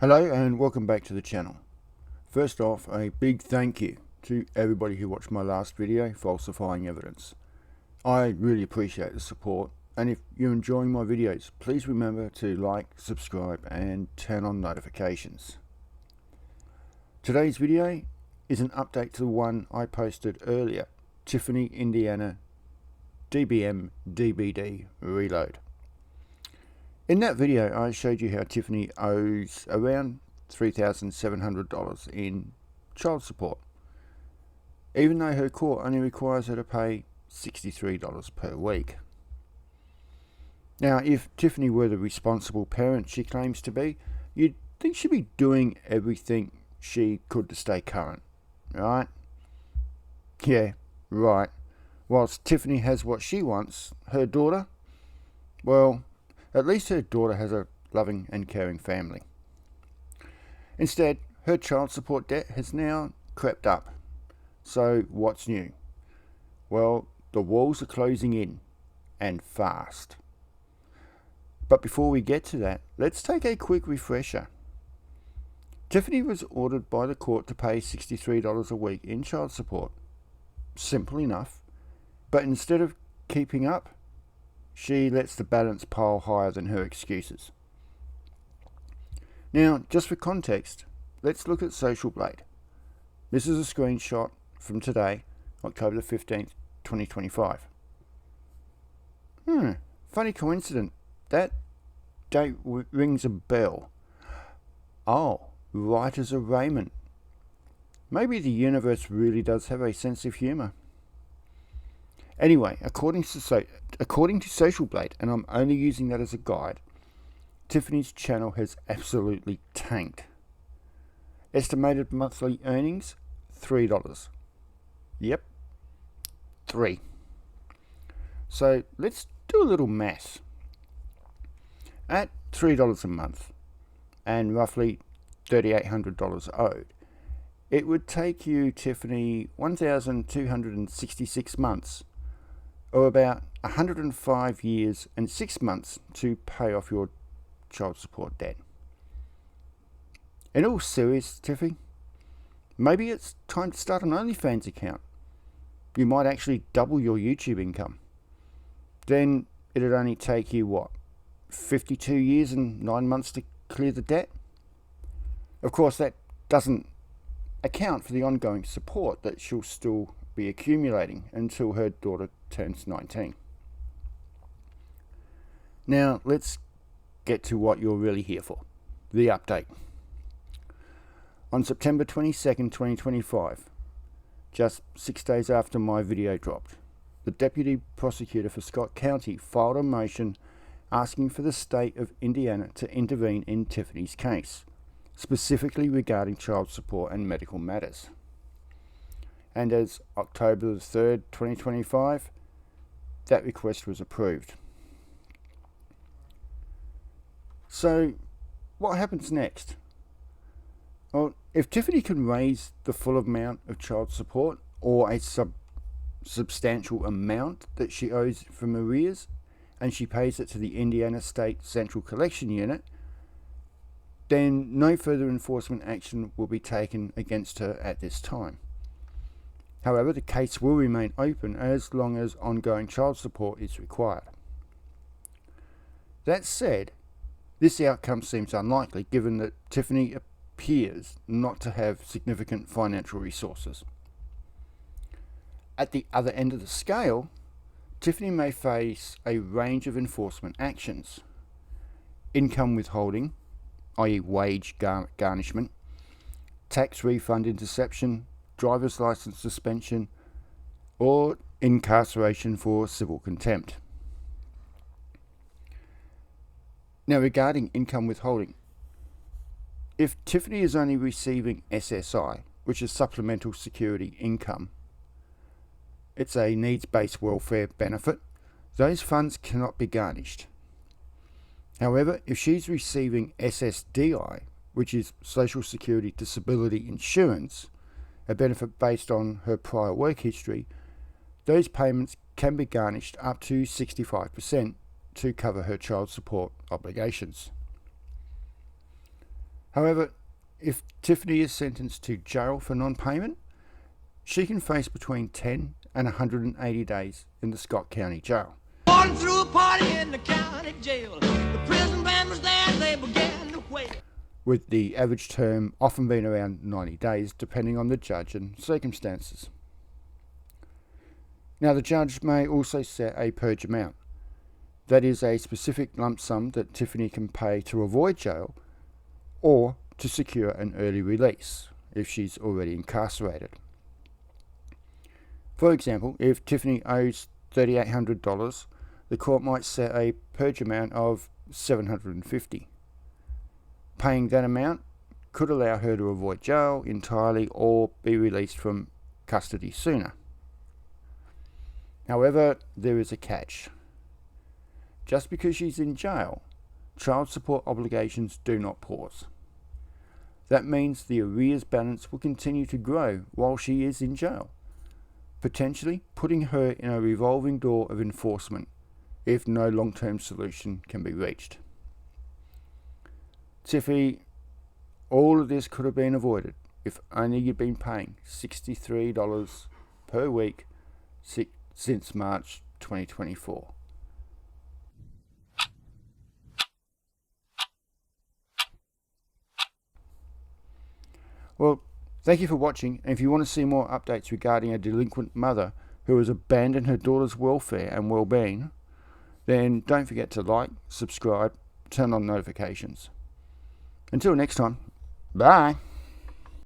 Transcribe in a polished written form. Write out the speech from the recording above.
Hello and welcome back to the channel. First off, a big thank you to everybody who watched my last video, Falsifying Evidence. I really appreciate the support, and if you're enjoying my videos, please remember to like, subscribe and turn on notifications. Today's video is an update to the one I posted earlier, Tiffany, Indiana, DBM DBD Reload. In that video, I showed you how Tiffany owes around $3,700 in child support, even though her court only requires her to pay $63 per week. Now, if Tiffany were the responsible parent she claims to be, you'd think she'd be doing everything she could to stay current, right? Yeah, right. Whilst Tiffany has what she wants, her daughter, well, at least her daughter has a loving and caring family. Instead, her child support debt has now crept up. So what's new? Well, the walls are closing in, and fast. But before we get to that, let's take a quick refresher. Tiffany was ordered by the court to pay $63 a week in child support. Simple enough. But instead of keeping up, she lets the balance pile higher than her excuses. Now, just for context, let's look at Social Blade. This is a screenshot from today, October the 15th, 2025. Funny coincidence. That date rings a bell. Oh, writers of Raymond. Maybe the universe really does have a sense of humour. Anyway, according to Social Blade, and I'm only using that as a guide, Tiffany's channel has absolutely tanked. Estimated monthly earnings, $3. Yep, 3. So let's do a little maths. At $3 a month and roughly $3,800 owed, it would take you, Tiffany, 1,266 months, or about 105 years and 6 months to pay off your child support debt. In all seriousness, Tiffy, maybe it's time to start an OnlyFans account. You might actually double your YouTube income. Then it'd only take you, what, 52 years and 9 months to clear the debt? Of course, that doesn't account for the ongoing support that she'll still be accumulating until her daughter turns 19. Now let's get to what you're really here for, the update. On September 22nd, 2025, just 6 days after my video dropped, the Deputy Prosecutor for Scott County filed a motion asking for the state of Indiana to intervene in Tiffany's case, specifically regarding child support and medical matters. And as October the 3rd, 2025, that request was approved. So, what happens next? Well, if Tiffany can raise the full amount of child support or a substantial amount that she owes from arrears, and she pays it to the Indiana State Central Collection Unit, then no further enforcement action will be taken against her at this time. However, the case will remain open as long as ongoing child support is required. That said, this outcome seems unlikely given that Tiffany appears not to have significant financial resources. At the other end of the scale, Tiffany may face a range of enforcement actions. Income withholding, i.e. wage garnishment, tax refund interception, driver's license suspension, or incarceration for civil contempt. Now, regarding income withholding, if Tiffany is only receiving SSI, which is Supplemental Security Income, it's a needs-based welfare benefit, those funds cannot be garnished. However, if she's receiving SSDI, which is Social Security Disability Insurance, a benefit based on her prior work history, those payments can be garnished up to 65% to cover her child support obligations. However, if Tiffany is sentenced to jail for non-payment, she can face between 10 and 180 days in the Scott County Jail. Born through a party in the county jail. The prison band was there and they began to wail. With the average term often being around 90 days, depending on the judge and circumstances. Now, the judge may also set a purge amount. That is a specific lump sum that Tiffany can pay to avoid jail or to secure an early release if she's already incarcerated. For example, if Tiffany owes $3,800, the court might set a purge amount of $750. Paying that amount could allow her to avoid jail entirely or be released from custody sooner. However, there is a catch. Just because she's in jail, child support obligations do not pause. That means the arrears balance will continue to grow while she is in jail, potentially putting her in a revolving door of enforcement if no long-term solution can be reached. Tiffy, all of this could have been avoided if only you'd been paying $63 per week since March 2024. Well, thank you for watching, and if you want to see more updates regarding a delinquent mother who has abandoned her daughter's welfare and well-being, then don't forget to like, subscribe, turn on notifications. Until next time, bye!